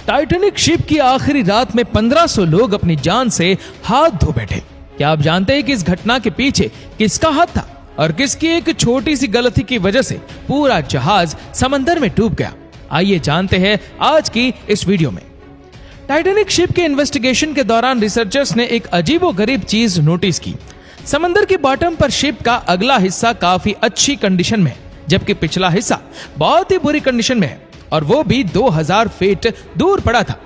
Titanic ship की आखिरी रात में 1500 लोग अपनी जान से हाथ धो बैठे। क्या आप जानते हैं कि इस घटना के पीछे किसका हाथ था और किसकी एक छोटी सी गलती की वजह से पूरा जहाज समंदर में डूब गया? आइए जानते हैं आज की इस वीडियो में। टाइटैनिक शिप के इन्वेस्टिगेशन के दौरान रिसर्चर्स ने एक अजीबोगरीब चीज नोटिस की। समंदर की बॉटम पर शिप का अगला हिस्सा काफी अच्छी कंडीशन में है, जबकि पिछला हिस्सा बहुत ही बुरी कंडीशन में है, और वो भी 2000 फीट दूर पड़ा था।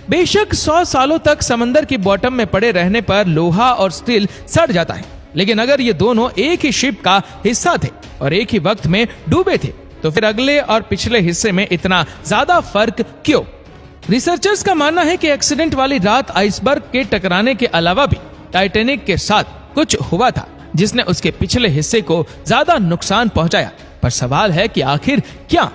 बेशक 100 सालों तक समंदर की बॉटम में पड़े रहने पर लोहा और स्टील सड़ जाता है, लेकिन अगर ये दोनों एक ही शिप का हिस्सा थे और एक ही वक्त में डूबे थे, तो फिर अगले और पिछले हिस्से में इतना ज्यादा फर्क क्यों? रिसर्चर्स का मानना है कि एक्सीडेंट वाली रात आइसबर्ग के टकराने के अलावा भी टाइटैनिक के साथ कुछ हुआ था, जिसने उसके पिछले हिस्से को ज्यादा नुकसान पहुंचाया। पर सवाल है कि आखिर क्या?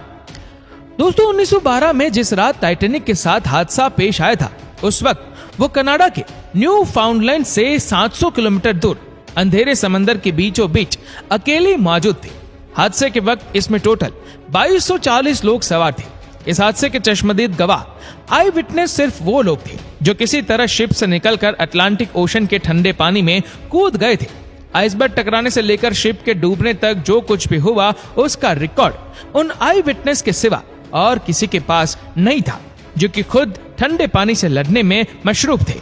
दोस्तों, 1912 में जिस रात टाइटैनिक के साथ हादसा पेश आया था, उस वक्त वो कनाडा के न्यू फाउंडलैंड से 700 किलोमीटर दूर अंधेरे समंदर के बीचों बीच अकेली मौजूद थी। हादसे के वक्त इसमें टोटल 2240 लोग सवार थे। इस हादसे के चश्मदीद गवाह आई विटनेस सिर्फ वो लोग थे जो किसी तरह शिप से निकलकर अटलांटिक ओशन के ठंडे पानी में कूद गए थे। आइसबर्ग टकराने से लेकर शिप के डूबने तक जो कुछ भी हुआ, उसका रिकॉर्ड उन आई विटनेस के सिवा और किसी के पास नहीं था, जो कि खुद ठंडे पानी से लड़ने में मशरूफ थे।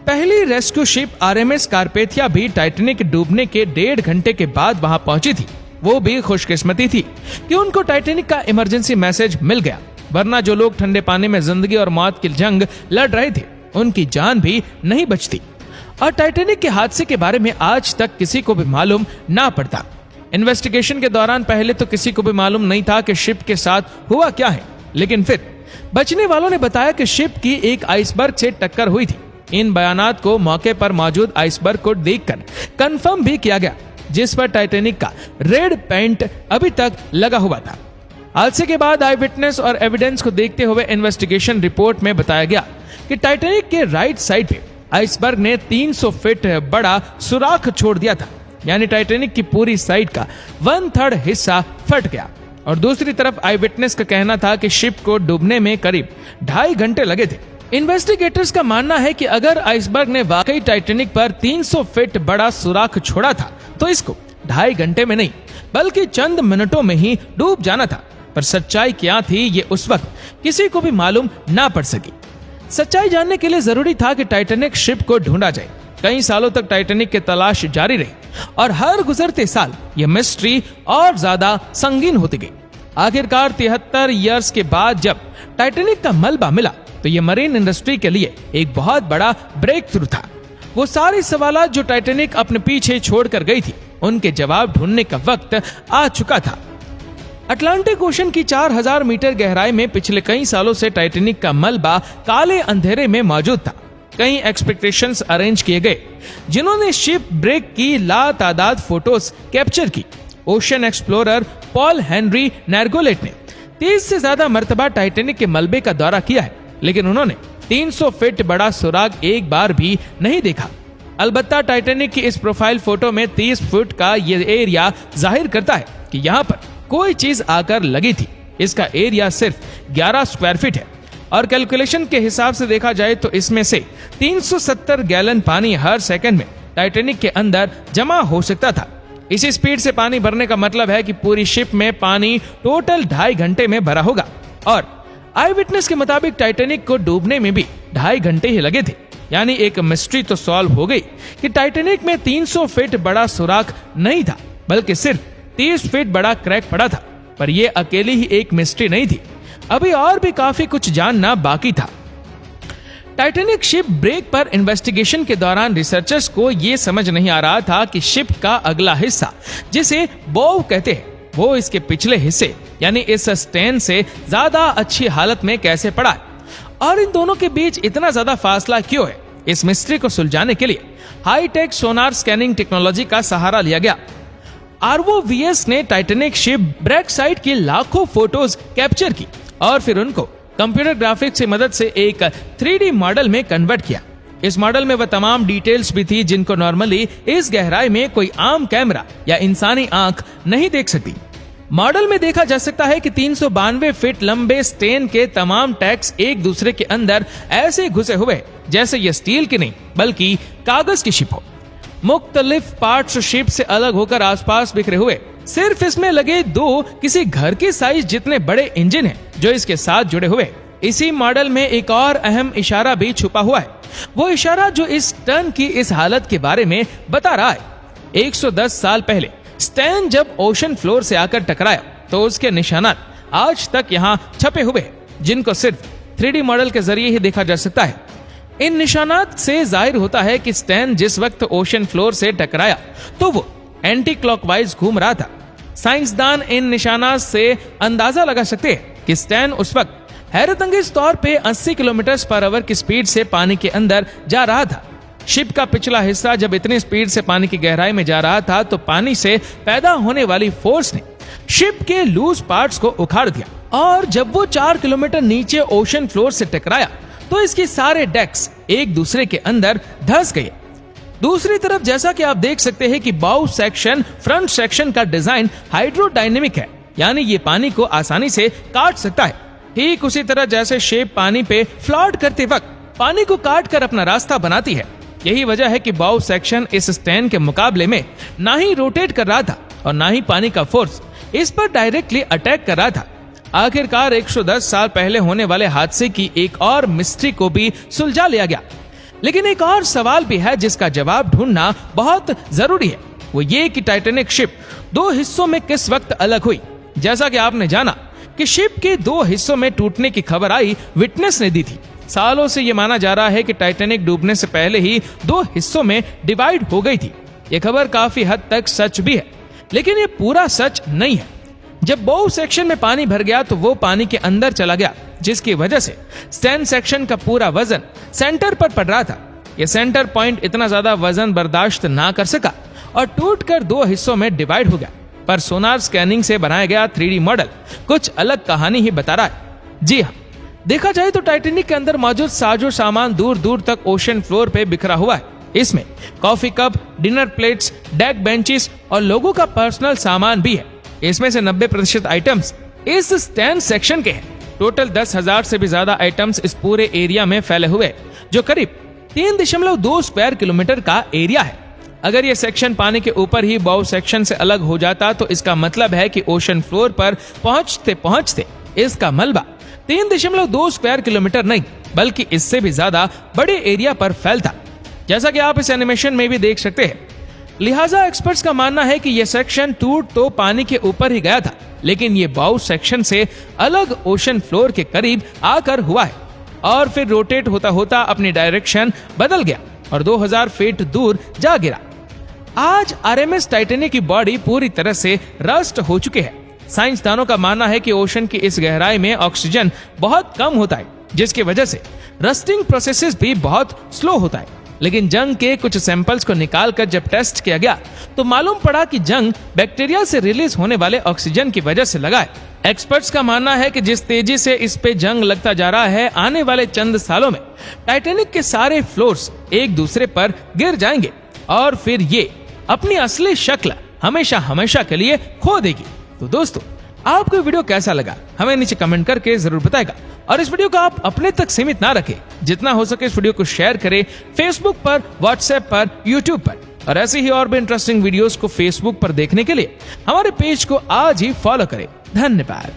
पहली रेस्क्यू शिप आरएमएस कारपेथिया भी टाइटैनिक डूबने के 1.5 घंटे के बाद वहां पहुंची थी। वो भी खुशकिस्मती थी कि उनको टाइटैनिक का इमरजेंसी मैसेज मिल गया, वरना जो लोग ठंडे पानी में जिंदगी और मौत की जंग लड़ रहे थे, उनकी जान भी नहीं बचती। और टाइटैनिक के हादसे के बारे में आज तक किसी को भी मालूम ना पड़ता। इन्वेस्टिगेशन के दौरान पहले तो किसी को भी मालूम नहीं था कि शिप के साथ हुआ क्या है, लेकिन फिर बचने वालों ने बताया कि शिप की एक आइसबर्ग से टक्कर हुई थी। इन बयानात को मौके पर मौजूद आइसबर्ग को देखकर कंफर्म भी किया गया, जिस पर टाइटैनिक का रेड पेंट अभी तक लगा हुआ था। हादसे के बाद आई विटनेस और एविडेंस को देखते हुए इन्वेस्टिगेशन रिपोर्ट में बताया गया कि टाइटैनिक के राइट साइड पे आइसबर्ग ने 300 फीट बड़ा सुराख छोड़ दिया था, यानी टाइटैनिक की पूरी साइड का 1/3 हिस्सा फट गया। और दूसरी तरफ आई विटनेस का कहना था कि शिप को डूबने में करीब 2.5 घंटे लगे थे। इन्वेस्टिगेटर्स का मानना है कि अगर आइसबर्ग ने वाकई टाइटैनिक पर 300 फीट बड़ा सुराख छोड़ा था, तो इसको 2.5 घंटे में नहीं बल्कि चंद मिनटों में ही डूब जाना था। पर सच्चाई क्या थी, ये उस वक्त किसी को भी मालूम ना पड़ सकी। सच्चाई जानने के लिए जरूरी था कि टाइटैनिक शिप को ढूंढा जाए। कई सालों तक टाइटैनिक की तलाश जारी रही और हर गुजरते साल यह मिस्ट्री और ज्यादा संगीन होती गई। आखिरकार 73 ईयर्स के बाद जब टाइटैनिक का मलबा मिला, तो यह मरीन इंडस्ट्री के लिए एक बहुत बड़ा ब्रेक थ्रू था। वो सारे सवाल जो टाइटैनिक अपने पीछे छोड़कर गई थी, उनके जवाब ढूंढने का वक्त आ चुका था। अटलांटिक ओशन की 4000 मीटर गहराई में पिछले कई सालों से टाइटैनिक का मलबा काले अंधेरे में मौजूद था। कई एक्सपेक्टेशंस अरेंज किए गए, जिन्होंने शिप ब्रेक की लातादाद फोटोज कैप्चर की। ओशन एक्सप्लोरर पॉल हेनरी नैरगोलेट ने 30 से ज्यादा मर्तबा टाइटैनिक के मलबे का दौरा किया है, लेकिन उन्होंने 300 फीट बड़ा सुराग एक बार भी नहीं देखा। अलबत्ता टाइटैनिक की इस प्रोफाइल फोटो में 30 फुट का ये एरिया जाहिर करता है कि यहाँ पर कोई चीज आकर लगी थी। इसका एरिया सिर्फ 11 स्क्वायर फीट है, और कैलकुलेशन के हिसाब से देखा जाए तो इसमें से 370 गैलन पानी हर सेकंड में टाइटैनिक के अंदर जमा हो सकता था। इसी स्पीड से पानी भरने का मतलब है कि पूरी शिप में पानी टोटल 2.5 घंटे में भरा होगा। और आई विटनेस के मुताबिक टाइटैनिक को डूबने में भी 2.5 घंटे ही लगे थे। यानी एक मिस्ट्री तो सॉल्व हो गई कि टाइटैनिक में 300 फीट बड़ा सुराख नहीं था, बल्कि सिर्फ 30 फीट बड़ा क्रैक पड़ा था। पर यह अकेली ही एक मिस्ट्री नहीं थी, अभी और भी काफी कुछ जानना बाकी था। टाइटैनिक शिप ब्रेक पर इन्वेस्टिगेशन के दौरान रिसर्चर्स को यह समझ नहीं आ रहा था कि शिप का अगला हिस्सा, जिसे बोव कहते हैं, वो इसके पिछले हिस्से यानी इस स्टेन से ज्यादा अच्छी हालत में कैसे पड़ा है, और इन दोनों के बीच इतना ज्यादा फासला क्यों है। इस मिस्ट्री को सुलझाने के लिए हाईटेक सोनार स्कैनिंग टेक्नोलॉजी का सहारा लिया गया। ROVS ने टाइटैनिक शिप ब्रेक साइट की लाखों फोटोज कैप्चर की और फिर उनको कंप्यूटर ग्राफिक्स की मदद से एक 3D मॉडल में कन्वर्ट किया। इस मॉडल में वह तमाम डिटेल्स भी थी जिनको नॉर्मली इस गहराई में कोई आम कैमरा या इंसानी आंख नहीं देख सकती। मॉडल में देखा जा सकता है कि 392 फीट लंबे स्टेन के तमाम टैग्स एक दूसरे के अंदर ऐसे घुसे हुए जैसे ये स्टील की नहीं बल्कि कागज की शिप हो। मुख्तलिफ पार्ट्स शिप से अलग होकर आसपास बिखरे हुए। सिर्फ इसमें लगे 2 किसी घर की साइज जितने बड़े इंजन हैं जो इसके साथ जुड़े हुए। इसी मॉडल में एक और अहम इशारा भी छुपा हुआ है, वो इशारा जो इस टर्न की इस हालत के बारे में बता रहा है। 110 साल पहले स्टैन जब ओशन फ्लोर से आकर टकराया तो उसके निशानात आज तक यहाँ छपे हुए हैं, जिनको सिर्फ 3D मॉडल के जरिए ही देखा जा सकता है। इन निशानात से जाहिर होता है कि स्टैन जिस वक्त ओशन फ्लोर से टकराया तो वो एंटी क्लॉकवाइज घूम रहा था। साइंसदान इन निशानात से अंदाजा लगा सकते हैं कि स्टैन उस वक्त हैरतअंगेज तौर पे 80 किलोमीटर पर आवर की स्पीड से पानी के अंदर जा रहा था। शिप का पिछला हिस्सा जब इतनी स्पीड से पानी की गहराई में जा रहा था तो पानी से पैदा होने वाली फोर्स ने शिप के लूज पार्ट्स को उखाड़ दिया, और जब वो 4 किलोमीटर नीचे ओशन फ्लोर से टकराया तो इसके सारे डेक्स एक दूसरे के अंदर धंस गए। दूसरी तरफ जैसा कि आप देख सकते हैं कि बाउ सेक्शन फ्रंट सेक्शन का डिजाइन हाइड्रोडायनेमिक है, यानी ये पानी को आसानी से काट सकता है। ठीक उसी तरह जैसे शेप पानी पे फ्लॉट करते वक्त पानी को काट कर अपना रास्ता बनाती है। यही वजह है कि बाउ सेक्शन इस स्टैन के मुकाबले में ना ही रोटेट कर रहा था और ना ही पानी का फोर्स इस पर डायरेक्टली अटैक कर रहा था। आखिरकार 110 साल पहले होने वाले हादसे की एक और मिस्ट्री को भी सुलझा लिया गया, लेकिन एक और सवाल भी है जिसका जवाब ढूंढना बहुत जरूरी है। वो ये कि टाइटैनिक शिप 2 हिस्सों में किस वक्त अलग हुई। जैसा कि आपने जाना कि शिप के 2 हिस्सों में टूटने की खबर आई विटनेस ने दी थी। सालों से ये माना जा रहा है कि टाइटैनिक डूबने से पहले ही 2 हिस्सों में डिवाइड हो गई थी। ये खबर काफी हद तक सच भी है, लेकिन ये पूरा सच नहीं है। जब बाउ सेक्शन में पानी भर गया तो वो पानी के अंदर चला गया, जिसकी वजह से स्टैन सेक्शन का पूरा वजन सेंटर पर पड़ रहा था। ये सेंटर पॉइंट इतना ज्यादा वजन बर्दाश्त ना कर सका और टूटकर 2 हिस्सों में डिवाइड हो गया। पर सोनार स्कैनिंग से बनाया गया 3D मॉडल कुछ अलग कहानी ही बता रहा है। जी हाँ, देखा जाए तो टाइटैनिक के अंदर मौजूद साजो सामान दूर दूर तक ओशन फ्लोर पे बिखरा हुआ है। इसमें coffee cup, dinner plates, deck benches और लोगों का पर्सनल सामान भी है। इसमें से 90% आइटम्स इस स्टैन सेक्शन के हैं। टोटल 10,000 से भी ज्यादा आइटम्स इस पूरे एरिया में फैले हुए, जो करीब 3.2 स्क्वायर किलोमीटर का एरिया है। अगर ये सेक्शन पानी के ऊपर ही बाउ सेक्शन से अलग हो जाता तो इसका मतलब है कि ओशन फ्लोर पर पहुंचते पहुंचते इसका मलबा 3.2 स्क्वायर किलोमीटर नहीं बल्कि इससे भी ज्यादा बड़े एरिया पर फैलता, जैसा कि आप इस एनिमेशन में भी देख सकते हैं। लिहाजा एक्सपर्ट्स का मानना है कि यह सेक्शन टूट तो पानी के ऊपर ही गया था, लेकिन ये बाउ सेक्शन से अलग ओशन फ्लोर के करीब आकर हुआ है और फिर रोटेट होता होता अपनी डायरेक्शन बदल गया और 2000 फीट दूर जा गिरा। आज आरएमएस टाइटैनिक की बॉडी पूरी तरह से रस्ट हो चुके हैं। साइंसदानों का मानना है कि ओशन की इस गहराई में ऑक्सीजन बहुत कम होता है, जिसकी वजह से रस्टिंग प्रोसेसेस भी बहुत स्लो होता है। लेकिन जंग के कुछ सैंपल्स को निकालकर जब टेस्ट किया गया तो मालूम पड़ा कि जंग बैक्टीरिया से रिलीज होने वाले ऑक्सीजन की वजह से लगा है। एक्सपर्ट्स का मानना है कि जिस तेजी से इस पे जंग लगता जा रहा है, आने वाले चंद सालों में टाइटैनिक के सारे फ्लोर्स एक दूसरे पर गिर जाएंगे और फिर ये अपनी असली शक्ल हमेशा हमेशा के लिए खो देगी। तो दोस्तों, आपको वीडियो कैसा लगा हमें नीचे कमेंट करके जरूर बताएगा, और इस वीडियो को आप अपने तक सीमित ना रखें, जितना हो सके इस वीडियो को शेयर करें फेसबुक पर, व्हाट्सएप पर, यूट्यूब पर, और ऐसे ही और भी इंटरेस्टिंग वीडियोस को फेसबुक पर देखने के लिए हमारे पेज को आज ही फॉलो करें। धन्यवाद।